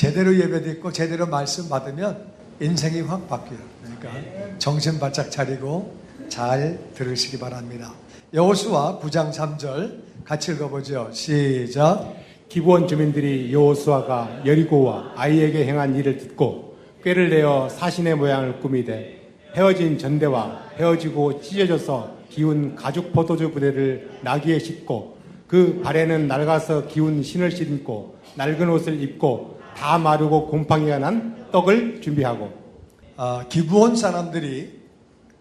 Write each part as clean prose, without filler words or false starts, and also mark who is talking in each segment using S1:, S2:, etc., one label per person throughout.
S1: 제대로 예배 듣고 제대로 말씀 받으면 인생이 확 바뀌어요. 그러니까 정신 바짝 차리고 잘 들으시기 바랍니다. 여호수아 9장 3절 같이 읽어보죠. 시작.
S2: 기브온 주민들이 여호수아가 여리고와 아이에게 행한 일을 듣고 꾀를 내어 사신의 모양을 꾸미되 헤어진 전대와 헤어지고 찢어져서 기운 가죽 포도주 부대를 나귀에 싣고 그 발에는 낡아서 기운 신을 신고 낡은 옷을 입고 다 마르고 곰팡이가 난 떡을 준비하고.
S1: 기브온 사람들이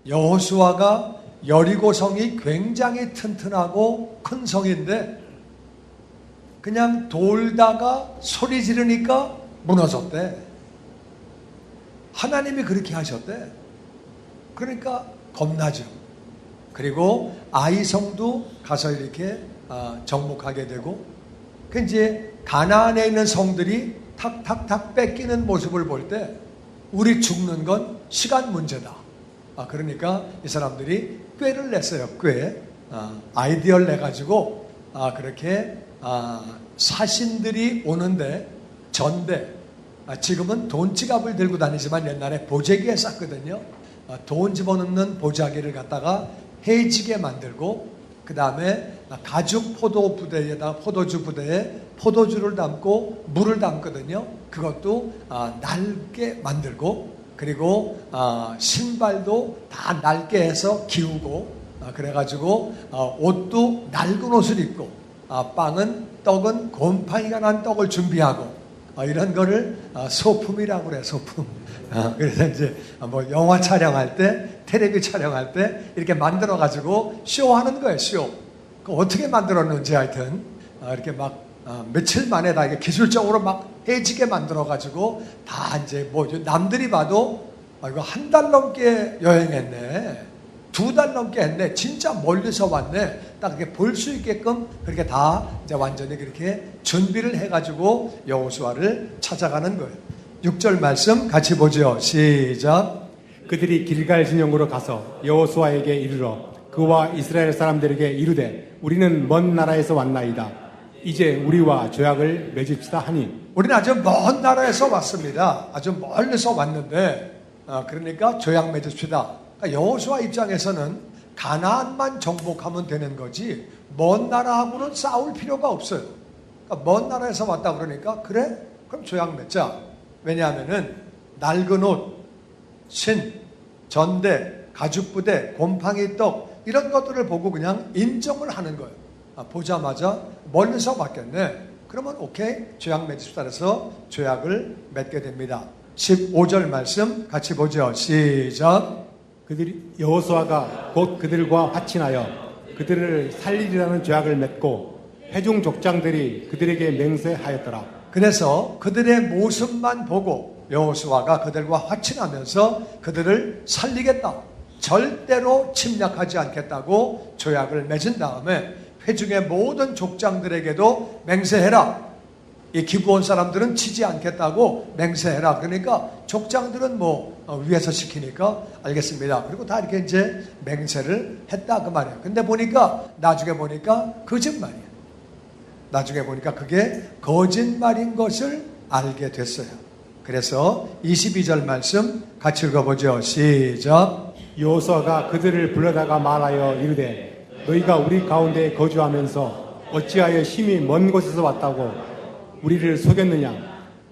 S1: 여호수아가 여리고 성이 굉장히 튼튼하고 큰 성인데 그냥 돌다가 소리 지르니까 무너졌대. 하나님이 그렇게 하셨대. 그러니까 겁나죠. 그리고 아이성도 가서 이렇게 정복하게 되고, 그 이제 가나안에 있는 성들이 탁탁탁 뺏기는 모습을 볼 때 우리 죽는 건 시간 문제다. 그러니까 이 사람들이 꾀를 냈어요. 꾀. 아이디어를 내가지고 그렇게 사신들이 오는데 전대, 지금은 돈지갑을 들고 다니지만 옛날에 보자기에 쌌거든요. 돈 집어넣는 보자기를 갖다가 해지게 만들고 그 다음에 가죽 포도 부대에다 포도주 부대에 포도주를 담고 물을 담거든요. 그것도 낡게 만들고, 그리고 신발도 다 낡게 해서 기우고, 그래가지고 옷도 낡은 옷을 입고, 떡은 곰팡이가 난 떡을 준비하고, 이런 거를 소품이라고 그래. 소품. 그래서 이제 뭐 영화 촬영할 때, 텔레비 촬영할 때 이렇게 만들어 가지고 쇼하는 거예요. 쇼. 그 어떻게 만들었는지 하여튼 이렇게 막 며칠 만에 다 이게 기술적으로 막 해지게 만들어 가지고 다 이제 뭐 남들이 봐도 이거 한 달 넘게 여행했네, 2달 넘게 했네, 진짜 멀리서 왔네, 딱 이렇게 볼 수 있게끔 그렇게 다 이제 완전히 그렇게 준비를 해가지고 여호수아를 찾아가는 거예요. 6절 말씀 같이 보죠. 시작.
S2: 그들이 길갈 진영으로 가서 여호수아에게 이르러 그와 이스라엘 사람들에게 이르되 우리는 먼 나라에서 왔나이다. 이제 우리와 조약을 맺읍시다 하니.
S1: 우리는 아주 먼 나라에서 왔습니다. 아주 멀리서 왔는데 그러니까 조약 맺읍시다. 그러니까 여호수아 입장에서는 가나안만 정복하면 되는 거지 먼 나라하고는 싸울 필요가 없어요. 그러니까 먼 나라에서 왔다 그러니까 그래? 그럼 조약 맺자. 왜냐하면은 낡은 옷, 신, 전대, 가죽부대, 곰팡이 떡 이런 것들을 보고 그냥 인정을 하는 거예요. 보자마자 멀리서 왔겠네. 그러면 오케이, 조약 맺읍시다 해서 조약을 맺게 됩니다. 15절 말씀 같이 보죠. 시작.
S2: 그들이 여호수아가 곧 그들과 화친하여 그들을 살리리라는 조약을 맺고 회중 족장들이 그들에게 맹세하였더라.
S1: 그래서 그들의 모습만 보고 여호수아가 그들과 화친하면서 그들을 살리겠다, 절대로 침략하지 않겠다고 조약을 맺은 다음에 회중의 모든 족장들에게도 맹세해라. 이 기브온 사람들은 치지 않겠다고 맹세해라. 그러니까 족장들은 뭐 위에서 시키니까 알겠습니다. 그리고 다 이렇게 이제 맹세를 했다 그 말이에요. 근데 나중에 보니까 거짓말이에요. 나중에 보니까 그게 거짓말인 것을 알게 됐어요. 그래서 22절 말씀 같이 읽어보죠. 시작.
S2: 여호수아가 그들을 불러다가 말하여 이르되 너희가 우리 가운데 거주하면서 어찌하여 심히 먼 곳에서 왔다고 우리를 속였느냐.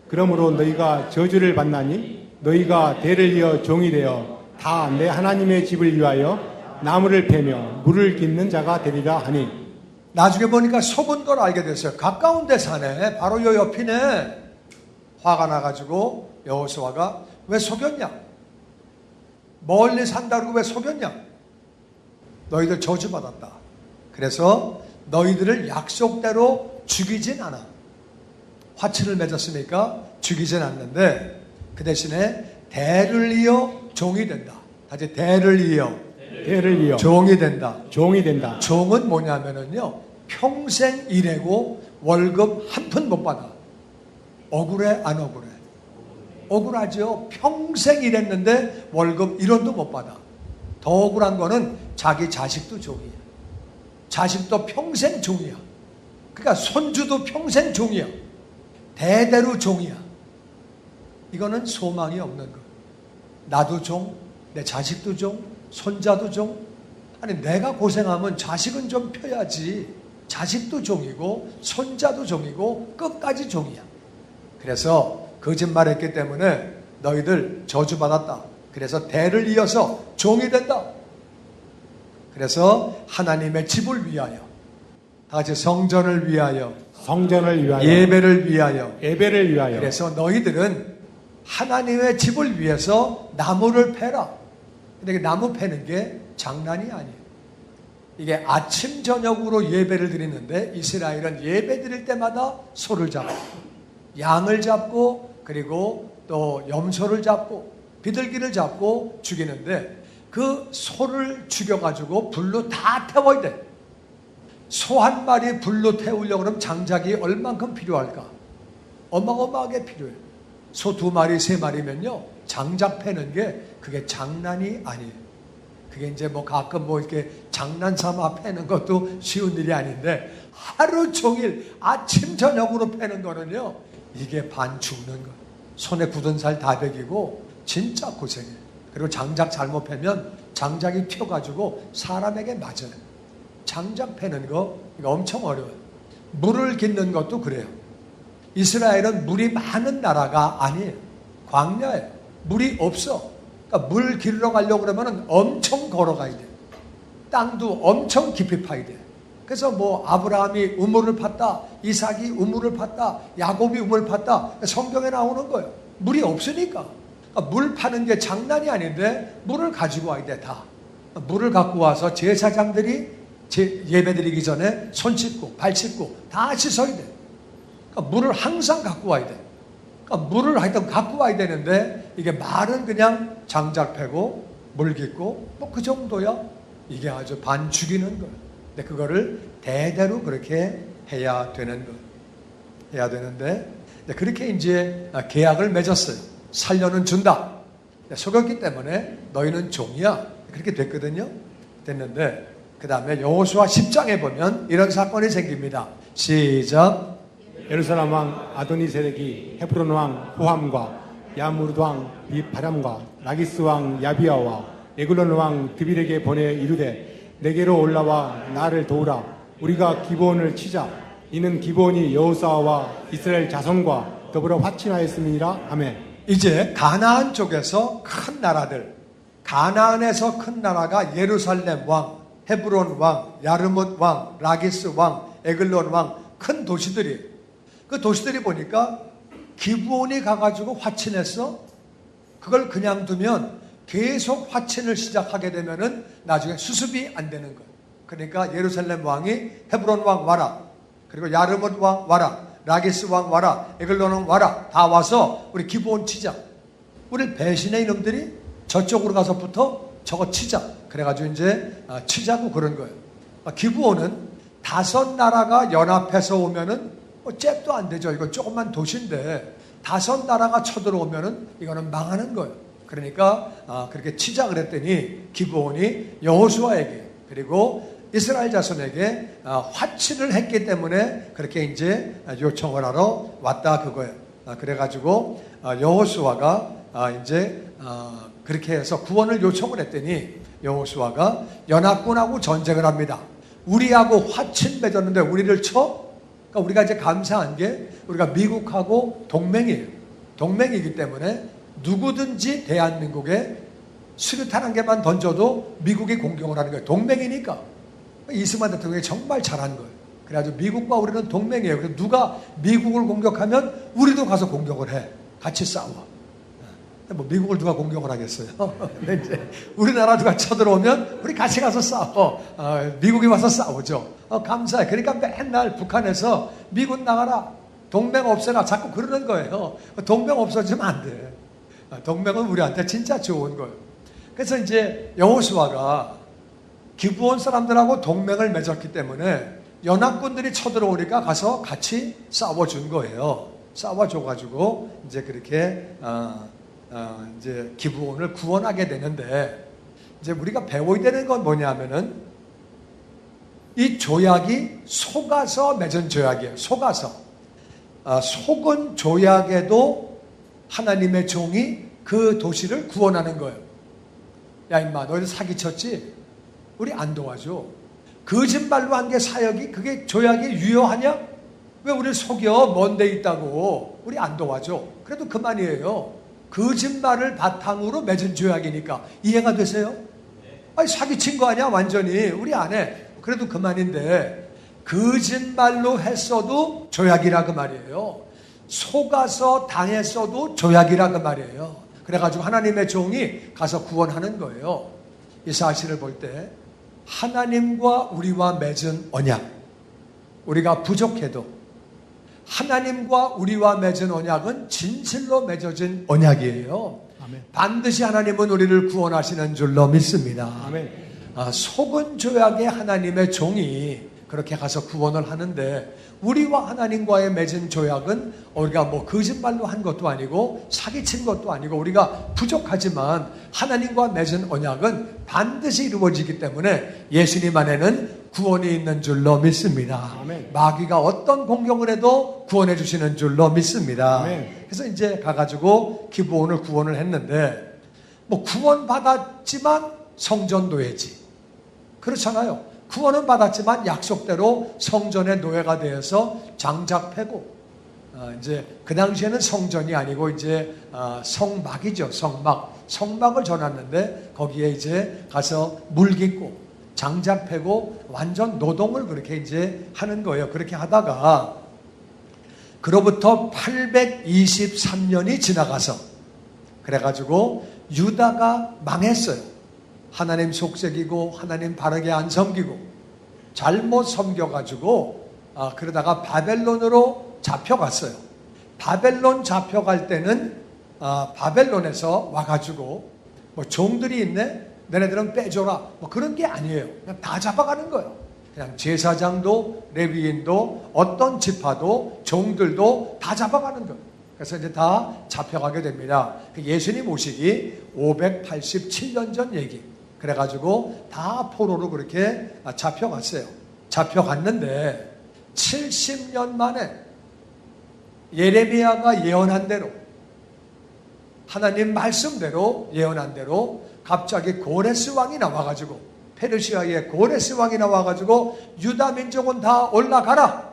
S2: 그러므로 너희가 저주를 받나니 너희가 대를 이어 종이 되어 다 내 하나님의 집을 위하여 나무를 패며 물을 깃는 자가 되리라 하니.
S1: 나중에 보니까 속은 걸 알게 됐어요. 가까운 데 사네. 바로 요 옆이네. 화가 나가지고 여호수아가 왜 속였냐? 멀리 산다고 왜 속였냐? 너희들 저주받았다. 그래서 너희들을 약속대로 죽이진 않아. 화친을 맺었으니까 죽이진 않는데 그 대신에 대를 이어 종이 된다. 다시 대를 이어 종이 된다. 종은 뭐냐면은요, 평생 일하고 월급 한 푼 못 받아. 억울해 안 억울해? 억울하죠. 평생 일했는데 월급 1원도 못 받아. 더 억울한 거는 자기 자식도 종이야. 자식도 평생 종이야. 그러니까 손주도 평생 종이야. 대대로 종이야. 이거는 소망이 없는 거. 나도 종, 내 자식도 종, 손자도 종. 아니 내가 고생하면 자식은 좀 펴야지. 자식도 종이고 손자도 종이고 끝까지 종이야. 그래서 거짓말했기 때문에 너희들 저주받았다. 그래서 대를 이어서 종이 된다. 그래서 하나님의 집을 위하여, 다 같이 성전을 위하여,
S2: 성전을 위하여,
S1: 예배를 위하여,
S2: 예배를 위하여.
S1: 그래서 너희들은 하나님의 집을 위해서 나무를 패라. 근데 나무 패는 게 장난이 아니에요. 이게 아침 저녁으로 예배를 드리는데 이스라엘은 예배 드릴 때마다 소를 잡고 양을 잡고 그리고 또 염소를 잡고 비둘기를 잡고 죽이는데 그 소를 죽여가지고 불로 다 태워야 돼. 소 한 마리 불로 태우려고 그러면 장작이 얼만큼 필요할까? 어마어마하게 필요해요. 소 2마리, 3마리면요. 장작 패는 게 그게 장난이 아니에요. 그게 이제 뭐 가끔 뭐 이렇게 장난 삼아 패는 것도 쉬운 일이 아닌데 하루 종일 아침 저녁으로 패는 거는요. 이게 반 죽는 거예요. 손에 굳은 살 다 베기고 진짜 고생해요. 그리고 장작 잘못 패면 장작이 튀어가지고 사람에게 맞아요. 장작 패는 거 이거 엄청 어려워요. 물을 깃는 것도 그래요. 이스라엘은 물이 많은 나라가 아니에요. 광야예요. 물이 없어. 그러니까 물 기르러 가려고 그러면 엄청 걸어가야 돼요. 땅도 엄청 깊이 파야 돼요. 그래서 뭐 아브라함이 우물을 팠다, 이삭이 우물을 팠다, 야곱이 우물을 팠다. 성경에 나오는 거예요. 물이 없으니까. 그러니까 물 파는 게 장난이 아닌데 물을 가지고 와야 돼, 다. 물을 갖고 와서 제사장들이 예배드리기 전에 손 씻고 발 씻고 다 씻어야 돼. 그러니까 물을 항상 갖고 와야 돼. 그러니까 물을 하여튼 갖고 와야 되는데 이게 말은 그냥 장작 패고 물 깃고 뭐 그 정도야. 이게 아주 반 죽이는 거예요. 근데 그거를 대대로 그렇게 해야 되는 거예요. 해야 되는데 그렇게 이제 계약을 맺었어요. 살려는 준다. 속였기 때문에 너희는 종이야. 그렇게 됐거든요. 됐는데 그 다음에 여호수아 10장에 보면 이런 사건이 생깁니다. 시작.
S2: 예루살렘 왕 아도니세덱이 헤브론 왕 호함과 야무르드 왕 비바람과 라기스 왕 야비아와 에글론 왕 드빌에게 보내 이르되 내게로 올라와 나를 도우라. 우리가 기브온을 치자. 이는 기브온이 여호수아와 이스라엘 자손과 더불어 화친하였음이니라. 아멘.
S1: 이제 가나안 쪽에서 큰 나라들, 가나안에서 큰 나라가 예루살렘 왕, 헤브론 왕, 야르뭇 왕, 라기스 왕, 에글론 왕, 큰 도시들이. 그 도시들이 보니까 기브온이 가가지고 화친했어. 그걸 그냥 두면 계속 화친을 시작하게 되면은 나중에 수습이 안 되는 거예요. 그러니까 예루살렘 왕이 헤브론 왕 와라. 그리고 야르뭇 왕 와라. 라기스 왕 와라. 에글론 왕 와라. 다 와서 우리 기브온 치자. 우리 배신의 이놈들이 저쪽으로 가서 붙어 저거 치자. 그래가지고 이제 치자고 그런 거예요. 기브온은 5 나라가 연합해서 오면은 잽도 안 되죠. 이거 조그만 도시인데 5 나라가 쳐들어오면은 이거는 망하는 거예요. 그러니까 그렇게 치자 그랬더니 기브온이 여호수아에게 그리고 이스라엘 자손에게 화친을 했기 때문에 그렇게 이제 요청을 하러 왔다 그거예요. 그래가지고 여호수아가 이제 그렇게 해서 구원을 요청을 했더니 여호수아가 연합군하고 전쟁을 합니다. 우리하고 화친 맺었는데 우리를 쳐? 그러니까 우리가 이제 감사한 게 우리가 미국하고 동맹이에요. 동맹이기 때문에 누구든지 대한민국에 수류탄 한 개만 던져도 미국이 공격을 하는 거예요. 동맹이니까. 이스만 대통령이 정말 잘한 거예요. 그래가지고 미국과 우리는 동맹이에요. 그래서 누가 미국을 공격하면 우리도 가서 공격을 해. 같이 싸워. 뭐 미국을 누가 공격을 하겠어요. 근데 이제 우리나라 누가 쳐들어오면 우리 같이 가서 싸워. 미국이 와서 싸우죠. 감사해. 그러니까 맨날 북한에서 미국 나가라. 동맹 없애라. 자꾸 그러는 거예요. 동맹 없어지면 안 돼. 동맹은 우리한테 진짜 좋은 거예요. 그래서 이제 여호수아가 기브온 사람들하고 동맹을 맺었기 때문에 연합군들이 쳐들어오니까 가서 같이 싸워준 거예요. 싸워줘가지고 이제 그렇게 이제 기브온을 구원하게 되는데 이제 우리가 배워야 되는 건 뭐냐면은 이 조약이 속아서 맺은 조약이에요. 속아서 속은 조약에도 하나님의 종이 그 도시를 구원하는 거예요. 야 임마 너희들 사기쳤지? 우리 안 도와줘. 거짓말로 한 게 사역이 그게 조약이 유효하냐? 왜 우리를 속여? 먼 데 있다고. 우리 안 도와줘. 그래도 그만이에요. 거짓말을 바탕으로 맺은 조약이니까 이해가 되세요? 아니 사기친 거 아니야 완전히. 우리 안 해. 그래도 그만인데 거짓말로 했어도 조약이라 그 말이에요. 속아서 당했어도 조약이라 그 말이에요. 그래가지고 하나님의 종이 가서 구원하는 거예요. 이 사실을 볼 때 하나님과 우리와 맺은 언약, 우리가 부족해도 하나님과 우리와 맺은 언약은 진실로 맺어진 언약이에요.
S2: 아멘.
S1: 반드시 하나님은 우리를 구원하시는 줄로 믿습니다.
S2: 아멘.
S1: 속은 조약의 하나님의 종이 그렇게 가서 구원을 하는데 우리와 하나님과의 맺은 조약은 우리가 뭐 거짓말로 한 것도 아니고 사기친 것도 아니고 우리가 부족하지만 하나님과 맺은 언약은 반드시 이루어지기 때문에 예수님 안에는 구원이 있는 줄로 믿습니다.
S2: 아멘.
S1: 마귀가 어떤 공격을 해도 구원해 주시는 줄로 믿습니다.
S2: 아멘.
S1: 그래서 이제 가가지고 기브온을 구원을 했는데 뭐 구원 받았지만 성전 노예지. 그렇잖아요. 구원은 받았지만 약속대로 성전의 노예가 되어서 장작패고 이제 그 당시에는 성전이 아니고 이제 성막이죠. 성막을 전했는데 거기에 이제 가서 물 깃고 장작패고 완전 노동을 그렇게 이제 하는 거예요. 그렇게 하다가 그로부터 823년이 지나가서 그래가지고 유다가 망했어요. 하나님 속색이고 하나님 바르게 안 섬기고 잘못 섬겨가지고 그러다가 바벨론으로 잡혀갔어요. 바벨론 잡혀갈 때는 바벨론에서 와가지고 뭐 종들이 있네? 너네들은 빼줘라. 뭐 그런 게 아니에요. 그냥 다 잡아가는 거예요. 그냥 제사장도 레위인도 어떤 지파도 종들도 다 잡아가는 거예요. 그래서 이제 다 잡혀가게 됩니다. 예수님 오시기 587년 전 얘기. 그래가지고 다 포로로 그렇게 잡혀갔어요. 잡혀갔는데 70년 만에 예레미야가 예언한 대로 하나님 말씀대로 예언한 대로 갑자기 고레스 왕이 나와가지고 페르시아의 고레스 왕이 나와가지고 유다 민족은 다 올라가라.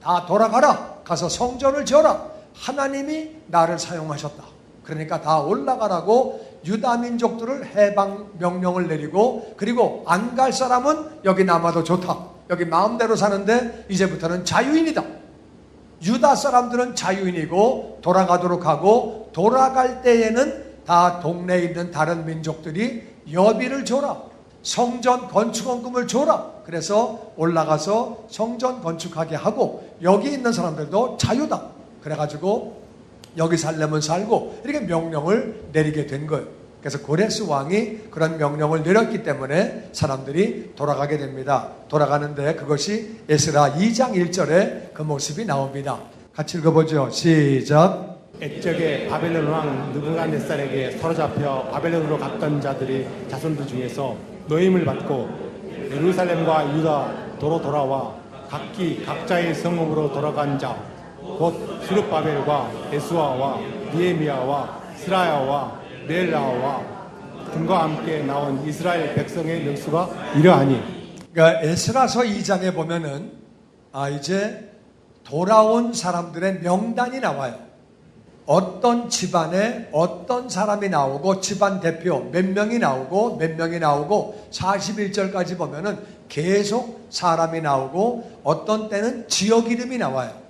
S1: 다 돌아가라. 가서 성전을 지어라. 하나님이 나를 사용하셨다. 그러니까 다 올라가라고 유다 민족들을 해방 명령을 내리고 그리고 안 갈 사람은 여기 남아도 좋다. 여기 마음대로 사는데 이제부터는 자유인이다. 유다 사람들은 자유인이고 돌아가도록 하고 돌아갈 때에는 다 동네에 있는 다른 민족들이 여비를 줘라. 성전 건축원금을 줘라. 그래서 올라가서 성전 건축하게 하고 여기 있는 사람들도 자유다. 그래가지고 여기 살려면 살고 이렇게 명령을 내리게 된 거예요. 그래서 고레스 왕이 그런 명령을 내렸기 때문에 사람들이 돌아가게 됩니다. 돌아가는데 그것이 에스라 2장 1절에 그 모습이 나옵니다. 같이 읽어보죠. 시작.
S2: 옛적에 바벨론 왕 느부갓네살에게 사로잡혀 바벨론으로 갔던 자들이 자손들 중에서 노임을 받고 예루살렘과 유다 도로 돌아와 각기 각자의 성읍으로 돌아간 자 곧 스룹바벨과 에스와와 니에미야와 스라야와 넬라와 등과 함께 나온 이스라엘 백성의 명수가 이러하니.
S1: 그러니까 에스라서 2장에 보면은 이제 돌아온 사람들의 명단이 나와요. 어떤 집안에 어떤 사람이 나오고 집안 대표 몇 명이 나오고 몇 명이 나오고 41절까지 보면은 계속 사람이 나오고 어떤 때는 지역 이름이 나와요.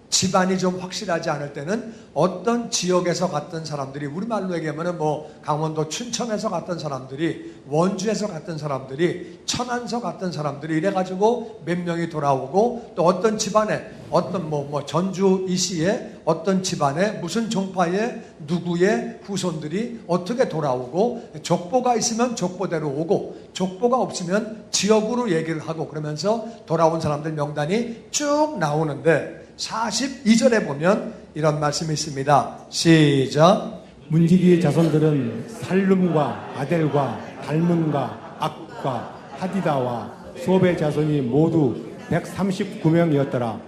S1: 집안이 좀 확실하지 않을 때는 어떤 지역에서 갔던 사람들이 우리말로 얘기하면 뭐 강원도 춘천에서 갔던 사람들이 원주에서 갔던 사람들이 천안서 갔던 사람들이 이래가지고 몇 명이 돌아오고 또 어떤 집안에 어떤 뭐 전주 이시에 어떤 집안에 무슨 종파에 누구의 후손들이 어떻게 돌아오고 족보가 있으면 족보대로 오고 족보가 없으면 지역으로 얘기를 하고 그러면서 돌아온 사람들 명단이 쭉 나오는데 42절에 보면 이런 말씀이 있습니다. 시작.
S2: 문지기의 자손들은 살룸과 아델과 달문과 악과 하디다와 소베 자손이 모두 139명이었더라.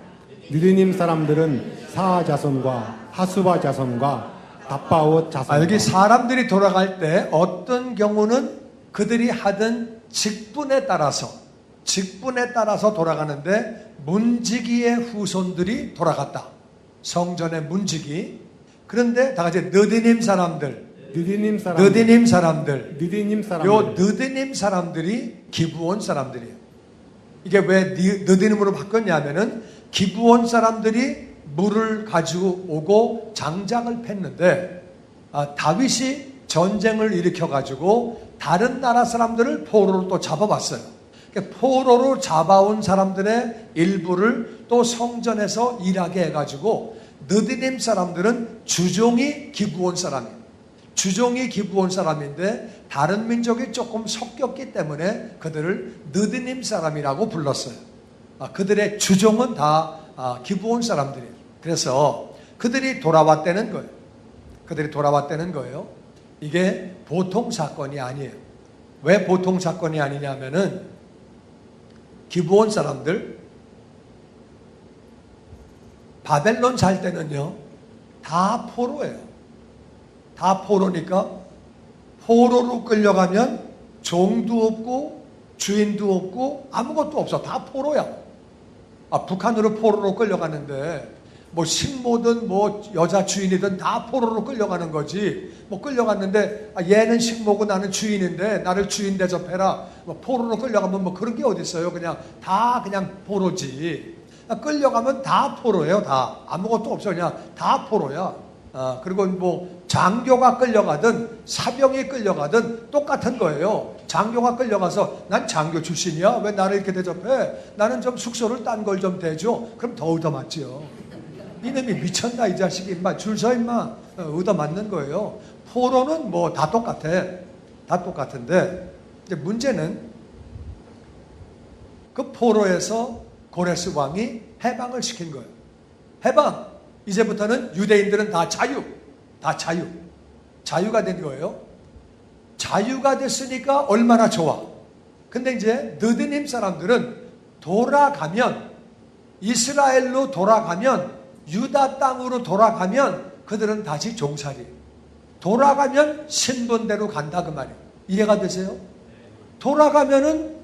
S2: 느드님 사람들은 사하 자손과 하수바 자손과 답바옷 자손.
S1: 여기 사람들이 돌아갈 때 어떤 경우는 그들이 하던 직분에 따라서 돌아가는데 문지기의 후손들이 돌아갔다. 성전의 문지기. 그런데 다 같이 느디님 사람들.
S2: 느디님 사람들.
S1: 요 느디님 사람들이 기브온 사람들이에요. 이게 왜 느디님으로 바꿨냐면은 기브온 사람들이 물을 가지고 오고 장작을 팼는데 다윗이 전쟁을 일으켜 가지고 다른 나라 사람들을 포로로 또 잡아왔어요. 그러니까 포로로 잡아온 사람들의 일부를 또 성전에서 일하게 해가지고 느디님 사람들은 주종이 기브온 사람이에요. 주종이 기브온 사람인데 다른 민족이 조금 섞였기 때문에 그들을 느디님 사람이라고 불렀어요. 그들의 주종은 다 기브온 사람들이에요. 그래서 그들이 돌아왔다는 거예요. 이게 보통 사건이 아니에요. 왜 보통 사건이 아니냐면은 기브온 사람들 바벨론 살 때는요 다 포로예요. 다 포로니까 포로로 끌려가면 종도 없고 주인도 없고 아무것도 없어. 다 포로야. 북한으로 포로로 끌려가는데 뭐 식모든 뭐 여자 주인이든 다 포로로 끌려가는 거지. 뭐 끌려갔는데 얘는 식모고 나는 주인인데 나를 주인 대접해라. 뭐 포로로 끌려가면 뭐 그런 게 어디 있어요. 그냥 포로지. 끌려가면 다 포로예요. 다 아무것도 없어. 그냥 다 포로야. 그리고 뭐 장교가 끌려가든 사병이 끌려가든 똑같은 거예요. 장교가 끌려가서 난 장교 출신이야. 왜 나를 이렇게 대접해? 나는 좀 숙소를 딴 걸 좀 대줘. 그럼 더 얻어맞지요. 이놈이 미쳤나 이 자식이. 임마 줄 서 임마. 얻어맞는 거예요. 포로는 뭐 다 똑같아. 다 똑같은데 이제 문제는 그 포로에서 고레스 왕이 해방을 시킨 거예요. 해방. 이제부터는 유대인들은 다 자유가 된 거예요. 자유가 됐으니까 얼마나 좋아. 근데 이제 느디님 사람들은 돌아가면 이스라엘로 돌아가면 유다 땅으로 돌아가면 그들은 다시 종살이. 돌아가면 신분대로 간다 그 말이에요. 이해가 되세요? 돌아가면은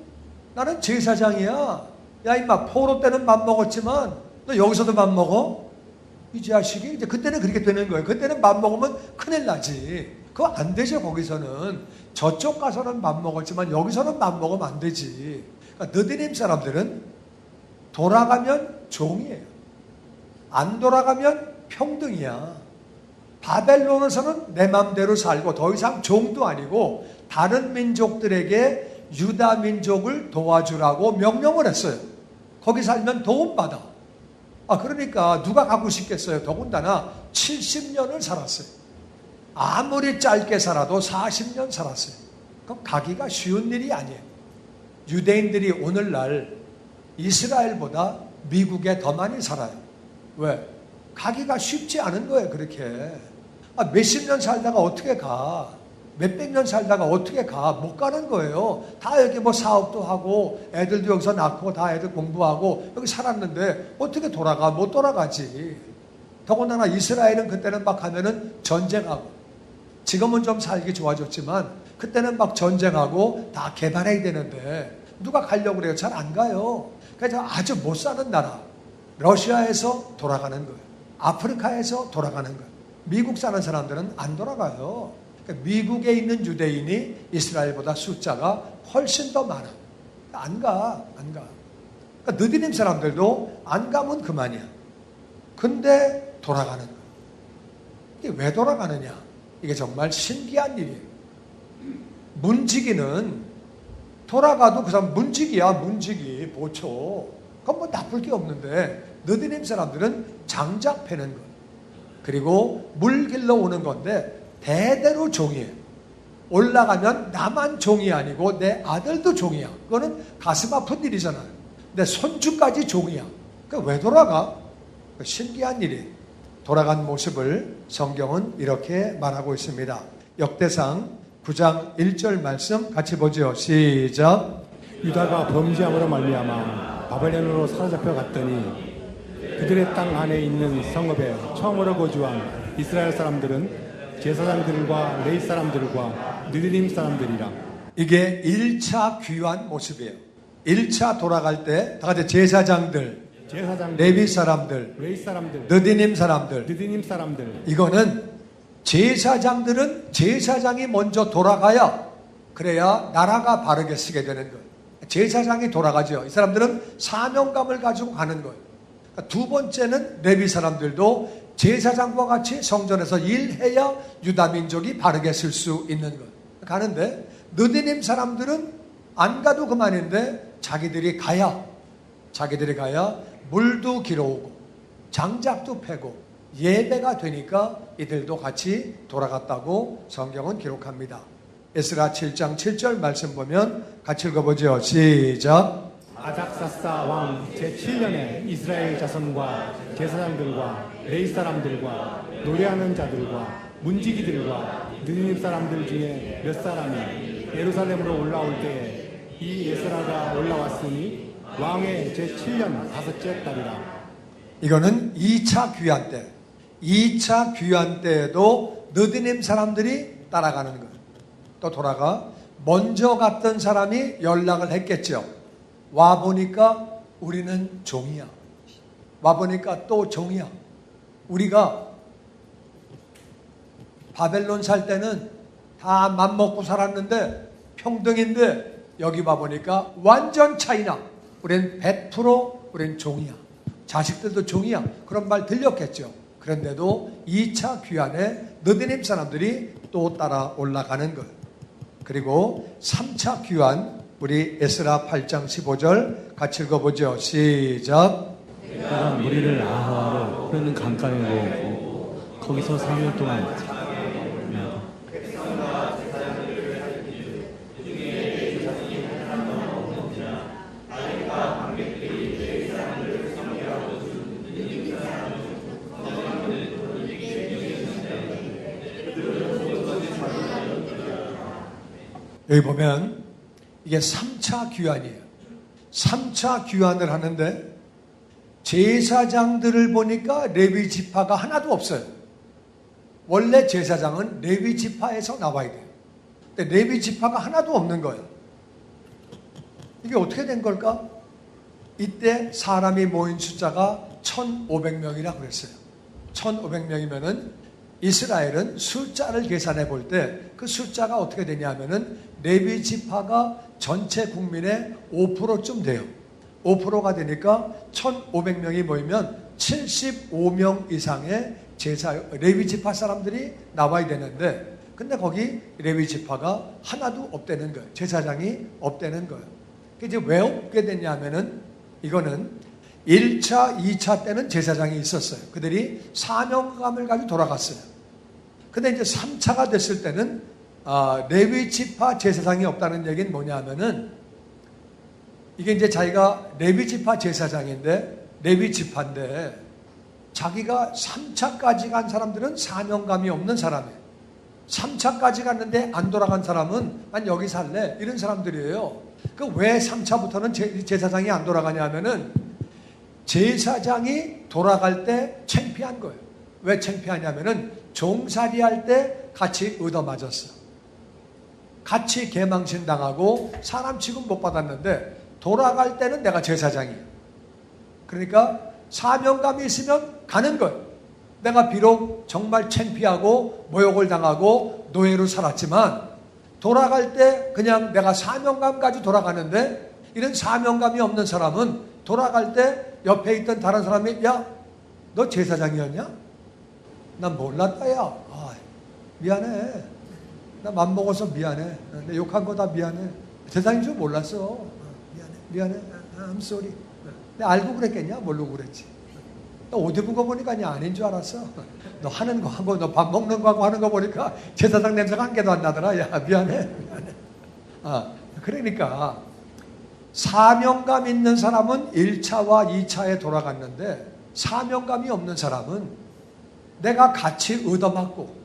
S1: 나는 제사장이야. 야 임마 포로 때는 밥 먹었지만 너 여기서도 밥 먹어? 이 자식이 이제 그때는 그렇게 되는 거예요. 그때는 밥 먹으면 큰일 나지. 그거 안 되죠. 거기서는 저쪽 가서는 밥 먹었지만 여기서는 밥 먹으면 안 되지. 그러니까 느디님 사람들은 돌아가면 종이에요. 안 돌아가면 평등이야. 바벨론에서는 내 맘대로 살고 더 이상 종도 아니고 다른 민족들에게 유다 민족을 도와주라고 명령을 했어요. 거기 살면 도움받아. 그러니까 누가 가고 싶겠어요. 더군다나 70년을 살았어요. 아무리 짧게 살아도 40년 살았어요. 그럼 가기가 쉬운 일이 아니에요. 유대인들이 오늘날 이스라엘보다 미국에 더 많이 살아요. 왜? 가기가 쉽지 않은 거예요. 그렇게. 몇십 년 살다가 어떻게 가? 몇백 년 살다가 어떻게 가? 못 가는 거예요. 다 여기 뭐 사업도 하고 애들도 여기서 낳고 다 애들 공부하고 여기 살았는데 어떻게 돌아가? 못 돌아가지. 더군다나 이스라엘은 그때는 막 하면은 전쟁하고, 지금은 좀 살기 좋아졌지만 그때는 막 전쟁하고 다 개발해야 되는데 누가 가려고 그래요? 잘 안 가요. 그래서 아주 못 사는 나라. 러시아에서 돌아가는 거예요. 아프리카에서 돌아가는 거예요. 미국 사는 사람들은 안 돌아가요. 그러니까 미국에 있는 유대인이 이스라엘보다 숫자가 훨씬 더 많아. 안 가. 그러니까 느디님 사람들도 안 가면 그만이야. 근데 돌아가는 거야. 이게 왜 돌아가느냐? 이게 정말 신기한 일이에요. 문지기는 돌아가도 그 사람 문지기야. 보초. 그건 뭐 나쁠 게 없는데 느디님 사람들은 장작 패는 거예요. 그리고 물 길러 오는 건데 대대로 종이에요. 올라가면 나만 종이 아니고 내 아들도 종이야. 그거는 가슴 아픈 일이잖아요. 내 손주까지 종이야. 그러니까 왜 돌아가? 신기한 일이. 돌아간 모습을 성경은 이렇게 말하고 있습니다. 역대상 9장 1절 말씀 같이 보죠. 시작.
S2: 유다가 범죄함으로 말미암아 바벨론으로 사로잡혀 갔더니 그들의 땅 안에 있는 성읍에 처음으로 거주한 이스라엘 사람들은 제사장들과 레위 사람들과 느디님 사람들이라.
S1: 이게 1차 귀환 모습이에요. 1차 돌아갈 때 다 같이 제사장들, 레위 사람들,
S2: 레위 사람들,
S1: 느디님 사람들.
S2: 느디님 사람들.
S1: 이거는 제사장들은 제사장이 먼저 돌아가야 그래야 나라가 바르게 쓰게 되는 거예요. 제사장이 돌아가죠. 이 사람들은 사명감을 가지고 가는 거예요. 두 번째는 레위 사람들도 제사장과 같이 성전에서 일해야 유다 민족이 바르게 쓸 수 있는 거예요. 가는데 느디님 사람들은 안 가도 그만인데 자기들이 가야 물도 길어오고 장작도 패고 예배가 되니까 이들도 같이 돌아갔다고 성경은 기록합니다. 에스라 7장 7절 말씀 보면 같이 읽어보죠. 시작.
S2: 아닥사스다 왕 제7년에 이스라엘 자손과 제사장들과 레위 사람들과 노래하는 자들과 문지기들과 느디님 사람들 중에 몇 사람이 예루살렘으로 올라올 때에 이 에스라가 올라왔으니 왕의 제7년 다섯째 달이라.
S1: 이거는 2차 귀환 때. 2차 귀환 때에도 느디님 사람들이 따라가는 거예요. 또 돌아가 먼저 갔던 사람이 연락을 했겠죠. 와보니까 우리는 종이야. 와보니까 또 종이야. 우리가 바벨론 살 때는 다 맘먹고 살았는데 평등인데 여기 와보니까 완전 차이나. 우린 100% 우린 종이야. 자식들도 종이야. 그런 말 들렸겠죠. 그런데도 2차 귀환에 느디님 사람들이 또 따라 올라가는 거예요. 그리고 3차 귀환 우리 에스라 8장 15절 같이 읽어보죠. 시작.
S3: 내가 무리를 아하와로 흐르는 강가에 모으고 거기서 3일 동안
S1: 여기 보면 이게 3차 귀환이에요. 3차 귀환을 하는데 제사장들을 보니까 레위 지파가 하나도 없어요. 원래 제사장은 레위 지파에서 나와야 돼요. 근데 레위 지파가 하나도 없는 거예요. 이게 어떻게 된 걸까? 이때 사람이 모인 숫자가 1,500명이라 그랬어요. 1,500명이면은 이스라엘은 숫자를 계산해 볼 때 그 숫자가 어떻게 되냐면은 레위 지파가 전체 국민의 5%쯤 돼요. 5%가 되니까 1,500명이 모이면 75명 이상의 레위 지파 사람들이 나와야 되는데 근데 거기 레위 지파가 하나도 없다는 거예요. 제사장이 없다는 거예요. 이제 왜 없게 됐냐면은 이거는 1차, 2차 때는 제사장이 있었어요. 그들이 사명감을 가지고 돌아갔어요. 근데 이제 3차가 됐을 때는 레위 지파 제사장이 없다는 얘기는 뭐냐면은 이게 이제 자기가 레위 지파 제사장인데 레위 지파인데 자기가 3차까지 간 사람들은 사명감이 없는 사람이에요. 3차까지 갔는데 안 돌아간 사람은 난 여기 살래 이런 사람들이에요. 그 왜 3차부터는 제사장이 안 돌아가냐면은 제사장이 돌아갈 때 창피한 거예요. 왜 창피하냐면은 종살이 할 때 같이 얻어맞았어. 같이 개망신 당하고 사람 취급 못 받았는데 돌아갈 때는 내가 제사장이에요. 그러니까 사명감이 있으면 가는 거예요. 내가 비록 정말 창피하고 모욕을 당하고 노예로 살았지만 돌아갈 때 그냥 내가 사명감 가지고 돌아가는데 이런 사명감이 없는 사람은 돌아갈 때 옆에 있던 다른 사람이 야, 너 제사장이었냐? 난 몰랐다 야. 미안해. 나 맘먹어서 미안해. 내 욕한 거 다 미안해. 제사장인 줄 몰랐어. 미안해. I'm sorry. 내가 알고 그랬겠냐? 모르고 그랬지. 너 옷 입은 거 보니까 아닌 줄 알았어. 너 하는 거 하고 너 밥 먹는 거 하고 하는 거 보니까 제사장 냄새가 한 개도 안 나더라. 야 미안해. 그러니까 사명감 있는 사람은 1차와 2차에 돌아갔는데 사명감이 없는 사람은 내가 같이 얻어맞고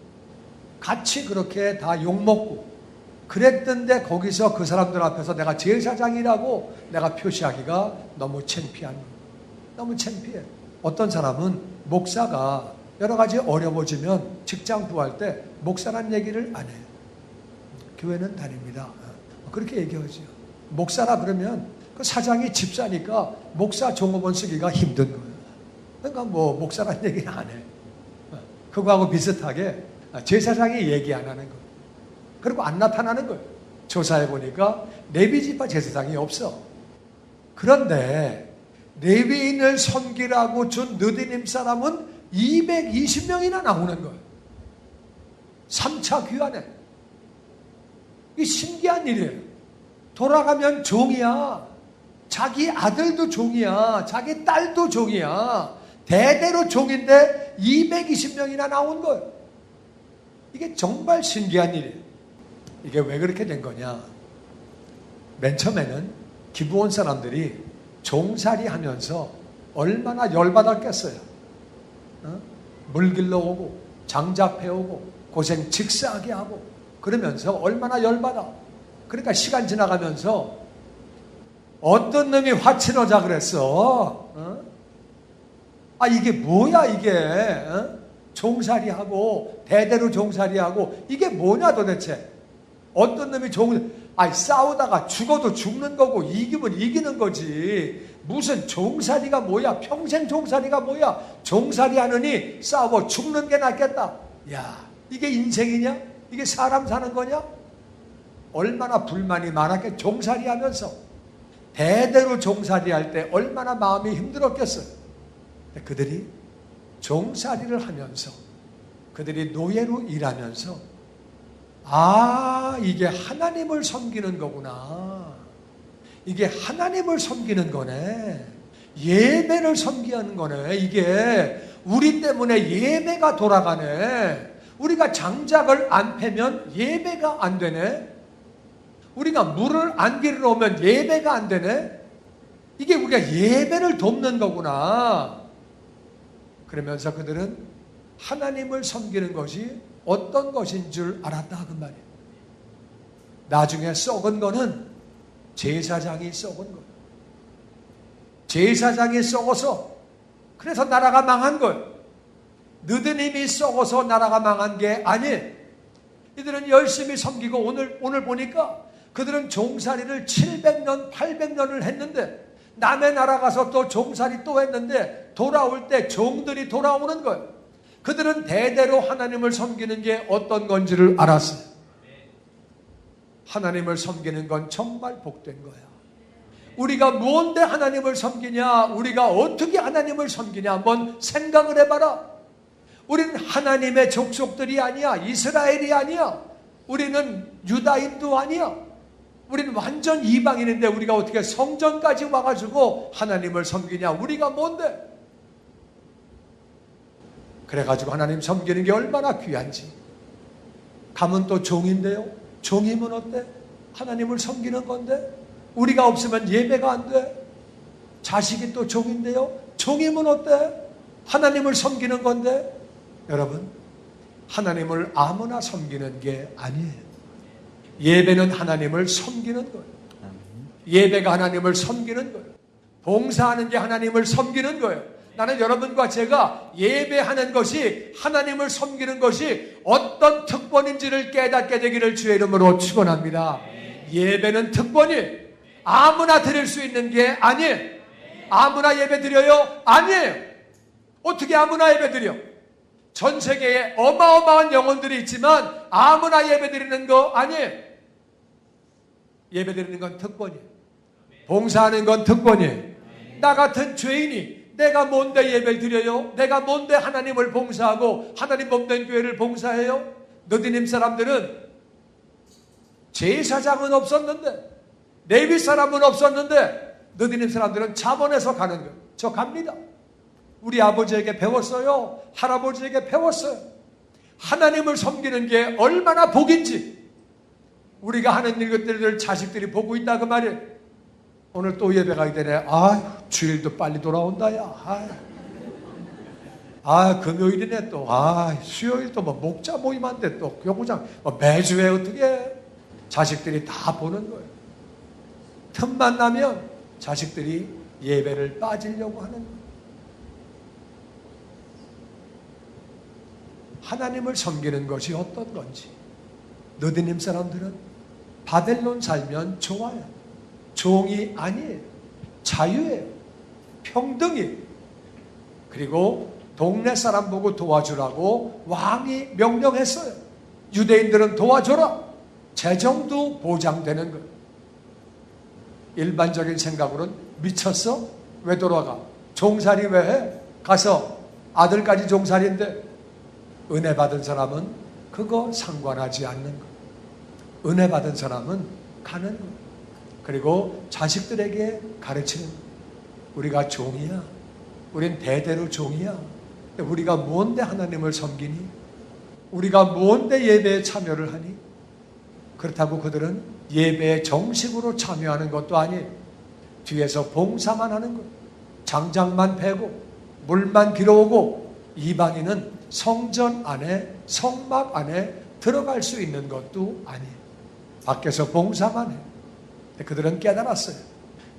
S1: 같이 그렇게 다 욕먹고 그랬던데 거기서 그 사람들 앞에서 내가 제사장이라고 내가 표시하기가 너무 창피한 거예요. 너무 창피해. 어떤 사람은 목사가 여러 가지 어려워지면 직장 구할 때 목사란 얘기를 안 해요. 교회는 다닙니다. 그렇게 얘기하죠. 목사라 그러면 그 사장이 집사니까 목사 종업원 쓰기가 힘든 거예요. 그러니까 뭐 목사란 얘기는 안 해요. 그거하고 비슷하게 제사장이 얘기 안 하는 거예요. 그리고 안 나타나는 거예요. 조사해 보니까 레위 지파 제사장이 없어. 그런데 레위인을 섬기라고 준 느디님 사람은 220명이나 나오는 거예요. 3차 귀환에. 이 신기한 일이에요. 돌아가면 종이야. 자기 아들도 종이야. 자기 딸도 종이야. 대대로 종인데 220명이나 나온 거예요. 이게 정말 신기한 일이에요. 이게 왜 그렇게 된 거냐? 맨 처음에는 기브온 사람들이 종살이 하면서 얼마나 열받았겠어요. 물 길러 오고 장작 패오고 고생 직사하게 하고 그러면서 얼마나 열받아. 그러니까 시간 지나가면서 어떤 놈이 화친하자 그랬어. 이게 뭐야 이게. 종살이하고 대대로 종살이하고 이게 뭐냐 도대체. 어떤 놈이 싸우다가 죽어도 죽는 거고 이기면 이기는 거지. 무슨 종살이가 뭐야. 평생 종살이가 뭐야. 종살이 하느니 싸워 죽는 게 낫겠다. 야, 이게 인생이냐? 이게 사람 사는 거냐? 얼마나 불만이 많았겠. 종살이 하면서 대대로 종살이 할 때 얼마나 마음이 힘들었겠어요. 그들이 종살이를 하면서 그들이 노예로 일하면서 이게 하나님을 섬기는 거구나. 이게 하나님을 섬기는 거네. 예배를 섬기는 거네. 이게 우리 때문에 예배가 돌아가네. 우리가 장작을 안 패면 예배가 안 되네. 우리가 물을 안 길러 오면 예배가 안 되네. 이게 우리가 예배를 돕는 거구나. 그러면서 그들은 하나님을 섬기는 것이 어떤 것인 줄 알았다 그 말이에요. 나중에 썩은 거는 제사장이 썩은 거예요. 제사장이 썩어서 그래서 나라가 망한 거예요. 느드님이 썩어서 나라가 망한 게 아니에요. 이들은 열심히 섬기고 오늘 보니까 그들은 종살이를 700년 800년을 했는데 남의 나라 가서 또 종살이 또 했는데 돌아올 때 종들이 돌아오는 거예요. 그들은 대대로 하나님을 섬기는 게 어떤 건지를 알았어요. 하나님을 섬기는 건 정말 복된 거야. 우리가 뭔데 하나님을 섬기냐? 우리가 어떻게 하나님을 섬기냐? 한번 생각을 해봐라. 우리는 하나님의 족속들이 아니야. 이스라엘이 아니야. 우리는 유다인도 아니야. 우리는 완전 이방인인데 우리가 어떻게 성전까지 와가지고 하나님을 섬기냐? 우리가 뭔데? 그래가지고 하나님 섬기는 게 얼마나 귀한지. 가면 또 종인데요. 종이면 어때? 하나님을 섬기는 건데 우리가 없으면 예배가 안 돼. 자식이 또 종인데요. 종이면 어때? 하나님을 섬기는 건데. 여러분, 하나님을 아무나 섬기는 게 아니에요. 예배는 하나님을 섬기는 거예요. 예배가 하나님을 섬기는 거예요. 봉사하는 게 하나님을 섬기는 거예요. 나는 여러분과 제가 예배하는 것이 하나님을 섬기는 것이 어떤 특권인지를 깨닫게 되기를 주의 이름으로 축원합니다. 예배는 특권이 아무나 드릴 수 있는 게 아니에요. 아무나 예배 드려요? 아니에요. 어떻게 아무나 예배 드려? 전 세계에 어마어마한 영혼들이 있지만 아무나 예배 드리는 거 아니에요. 예배 드리는 건 특권이에요. 봉사하는 건 특권이에요. 나 같은 죄인이 내가 뭔데 예배를 드려요? 내가 뭔데 하나님을 봉사하고 하나님 없는 교회를 봉사해요? 느디님 사람들은 제사장은 없었는데 레위 사람은 없었는데 느디님 사람들은 자본해서 가는 거예요. 저 갑니다. 우리 아버지에게 배웠어요. 할아버지에게 배웠어요. 하나님을 섬기는 게 얼마나 복인지 우리가 하는 일들을 자식들이 보고 있다 그 말이에요. 오늘 또 예배 가게 되네. 주일도 빨리 돌아온다 야. 금요일이네 또. 수요일 또 목자 모임한데 또 교구장 매주에 어떻게 해? 자식들이 다 보는 거예요. 틈만 나면 자식들이 예배를 빠지려고 하는 거예요. 하나님을 섬기는 것이 어떤 건지. 느디님 사람들은 바벨론 살면 좋아요. 종이 아니에요. 자유예요. 평등이에요. 그리고 동네 사람 보고 도와주라고 왕이 명령했어요. 유대인들은 도와줘라. 재정도 보장되는 거예요. 일반적인 생각으로는 미쳤어? 왜 돌아가? 종살이 왜 해? 가서 아들까지 종살인데. 은혜 받은 사람은 그거 상관하지 않는 거. 은혜 받은 사람은 가는 거. 그리고 자식들에게 가르치는 거. 우리가 종이야. 우린 대대로 종이야. 우리가 뭔데 하나님을 섬기니? 우리가 뭔데 예배에 참여를 하니? 그렇다고 그들은 예배에 정식으로 참여하는 것도 아니에요. 뒤에서 봉사만 하는 거예요. 장작만 패고 물만 길어오고 이방인은 성전 안에 성막 안에 들어갈 수 있는 것도 아니에요. 밖에서 봉사만 해요. 그들은 깨달았어요.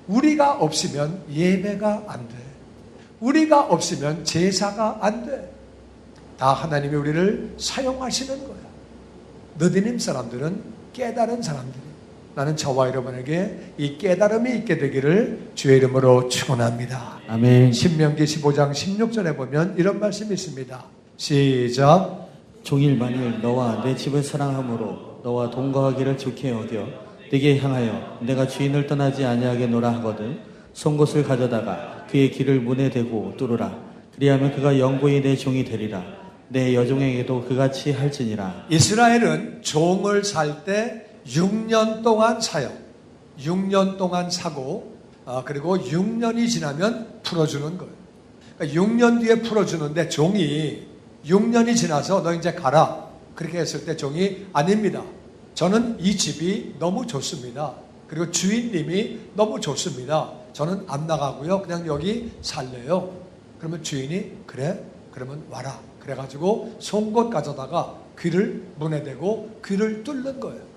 S1: 우리가 없으면 예배가 안 돼. 우리가 없으면 제사가 안 돼. 다 하나님이 우리를 사용하시는 거야. 느디님 사람들은 깨달은 사람들이에요. 나는 저와 여러분에게 이 깨달음이 있게 되기를 주의 이름으로 축원합니다.
S3: 아멘.
S1: 신명기 15장 16절에 보면 이런 말씀이 있습니다. 시작.
S3: 종일 만일 너와 내 집을 사랑함으로 너와 동거하기를 좋게 여겨 네게 향하여 내가 주인을 떠나지 아니하겠노라 하거든 송곳을 가져다가 그의 길을 문에 대고 뚫으라. 그리하면 그가 영구히 내 종이 되리라. 내 여종에게도 그같이 할지니라.
S1: 이스라엘은 종을 살 때 6년 동안 사요. 6년 동안 사고 그리고 6년이 지나면 풀어주는 거예요. 그러니까 6년 뒤에 풀어주는데 종이 6년이 지나서 너 이제 가라. 그렇게 했을 때 종이 아닙니다. 저는 이 집이 너무 좋습니다. 그리고 주인님이 너무 좋습니다. 저는 안 나가고요. 그냥 여기 살래요. 그러면 주인이 그래? 그러면 와라. 그래가지고 송곳 가져다가 귀를 문에 대고 귀를 뚫는 거예요.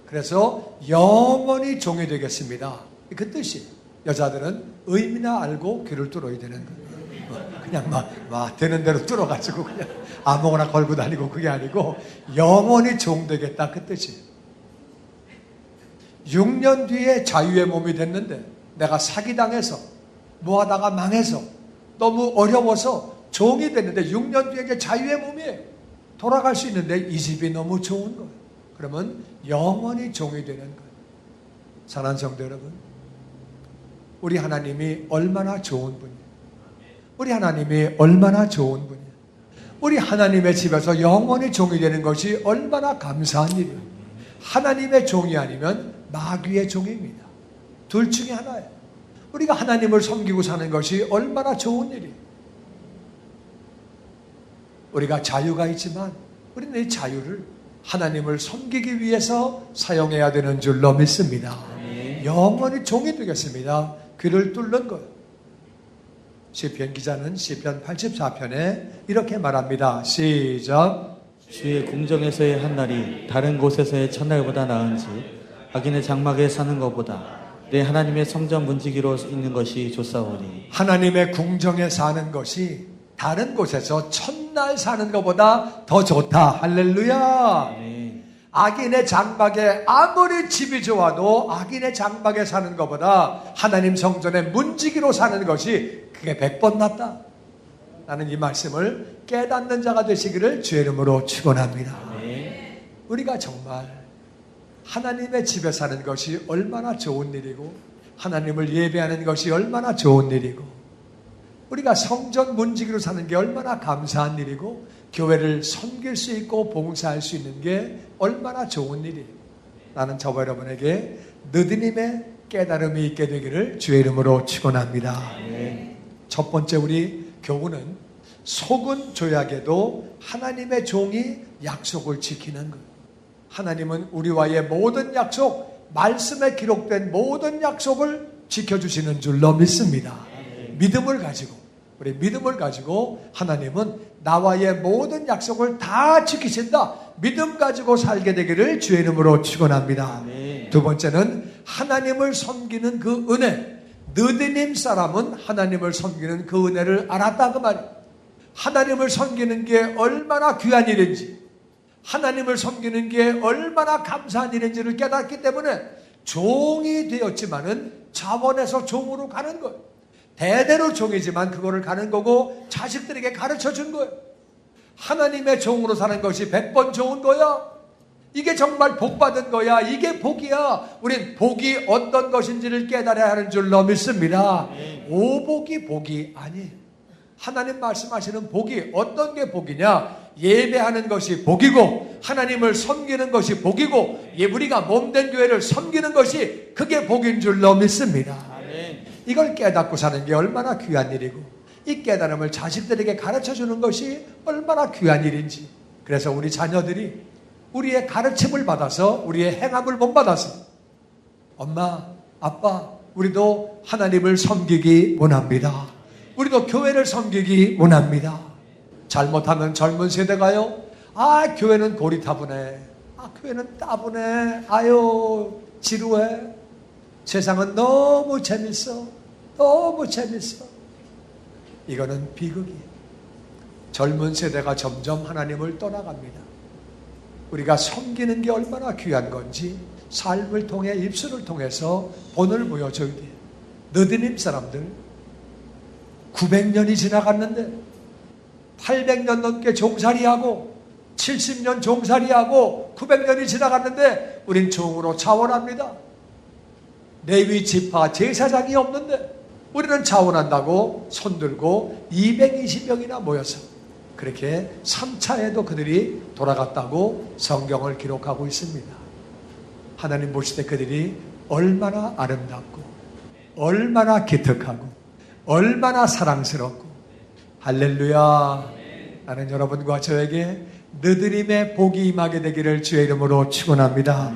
S1: 그래서 영원히 종이 되겠습니다. 그 뜻이 여자들은 의미나 알고 귀를 뚫어야 되는 거예요. 그냥 막 되는 대로 뚫어가지고 그냥 아무거나 걸고 다니고 그게 아니고 영원히 종 되겠다 그 뜻이에요. 6년 뒤에 자유의 몸이 됐는데 내가 사기당해서 뭐하다가 망해서 너무 어려워서 종이 됐는데 6년 뒤에 이제 자유의 몸이에요. 돌아갈 수 있는데 이 집이 너무 좋은 거예요. 그러면 영원히 종이 되는 거예요. 사랑하는 성도 여러분, 우리 하나님이 얼마나 좋은 분이에요. 우리 하나님이 얼마나 좋은 분이에요. 우리 하나님의 집에서 영원히 종이 되는 것이 얼마나 감사한 일이에요. 하나님의 종이 아니면 마귀의 종입니다. 둘 중에 하나예요. 우리가 하나님을 섬기고 사는 것이 얼마나 좋은 일이에요. 우리가 자유가 있지만 우리는 이 자유를 하나님을 섬기기 위해서 사용해야 되는 줄로 믿습니다. 영원히 종이 되겠습니다. 귀를 뚫는 거예요. 시편 기자는 시편 84편에 이렇게 말합니다. 시작.
S3: 주의 궁정에서의 한 날이 다른 곳에서의 첫날보다 나은지 악인의 장막에 사는 것보다 내 하나님의 성전 문지기로 있는 것이 좋사오니.
S1: 하나님의 궁정에 사는 것이 다른 곳에서 첫날 사는 것보다 더 좋다. 할렐루야. 악인의 장막에 아무리 집이 좋아도 악인의 장막에 사는 것보다 하나님 성전의 문지기로 사는 것이 그게 100번 낫다. 나는 이 말씀을 깨닫는 자가 되시기를 주의 이름으로 축원합니다. 우리가 정말 하나님의 집에 사는 것이 얼마나 좋은 일이고 하나님을 예배하는 것이 얼마나 좋은 일이고 우리가 성전 문지기로 사는 게 얼마나 감사한 일이고 교회를 섬길 수 있고 봉사할 수 있는 게 얼마나 좋은 일이에요. 나는 저와 여러분에게 느디님의 깨달음이 있게 되기를 주의 이름으로 축원합니다. 첫 번째 우리 교훈은 속은 조약에도 하나님의 종이 약속을 지키는 것. 하나님은 우리와의 모든 약속, 말씀에 기록된 모든 약속을 지켜주시는 줄로 믿습니다. 믿음을 가지고 우리 믿음을 가지고 하나님은 나와의 모든 약속을 다 지키신다. 믿음 가지고 살게 되기를 주의 이름으로 축원합니다. 두 번째는 하나님을 섬기는 그 은혜. 느디님 사람은 하나님을 섬기는 그 은혜를 알았다 그 말이에요. 하나님을 섬기는 게 얼마나 귀한 일인지, 하나님을 섬기는 게 얼마나 감사한 일인지를 깨닫기 때문에 종이 되었지만은 자원해서 종으로 가는 거예요. 대대로 종이지만 그거를 가는 거고 자식들에게 가르쳐 준 거예요. 하나님의 종으로 사는 것이 100번 좋은 거야. 이게 정말 복 받은 거야. 이게 복이야. 우린 복이 어떤 것인지를 깨달아야 하는 줄로 믿습니다. 오복이 복이 아니에요. 하나님 말씀하시는 복이 어떤 게 복이냐? 예배하는 것이 복이고 하나님을 섬기는 것이 복이고 우리가 몸된 교회를 섬기는 것이 그게 복인 줄로 믿습니다. 이걸 깨닫고 사는 게 얼마나 귀한 일이고 이 깨달음을 자식들에게 가르쳐주는 것이 얼마나 귀한 일인지, 그래서 우리 자녀들이 우리의 가르침을 받아서 우리의 행함을 본받아서 엄마, 아빠, 우리도 하나님을 섬기기 원합니다. 우리도 교회를 섬기기 원합니다. 잘못하면 젊은 세대가요, 아 교회는 고리타분해, 아 교회는 따분해, 아유 지루해, 세상은 너무 재밌어, 너무 재밌어. 이거는 비극이에요. 젊은 세대가 점점 하나님을 떠나갑니다. 우리가 섬기는 게 얼마나 귀한 건지 삶을 통해, 입술을 통해서 본을 보여줘야 돼요. 느드님 사람들 900년이 지나갔는데 800년 넘게 종살이하고 70년 종살이하고 900년이 지나갔는데 우린 종으로 자원합니다. 레위 지파 제사장이 없는데 우리는 자원한다고 손들고 220명이나 모여서 그렇게 3차에도 그들이 돌아갔다고 성경을 기록하고 있습니다. 하나님 보실 때 그들이 얼마나 아름답고 얼마나 기특하고 얼마나 사랑스럽고, 할렐루야. 나는 여러분과 저에게 느드림의 복이 임하게 되기를 주의 이름으로 축원합니다.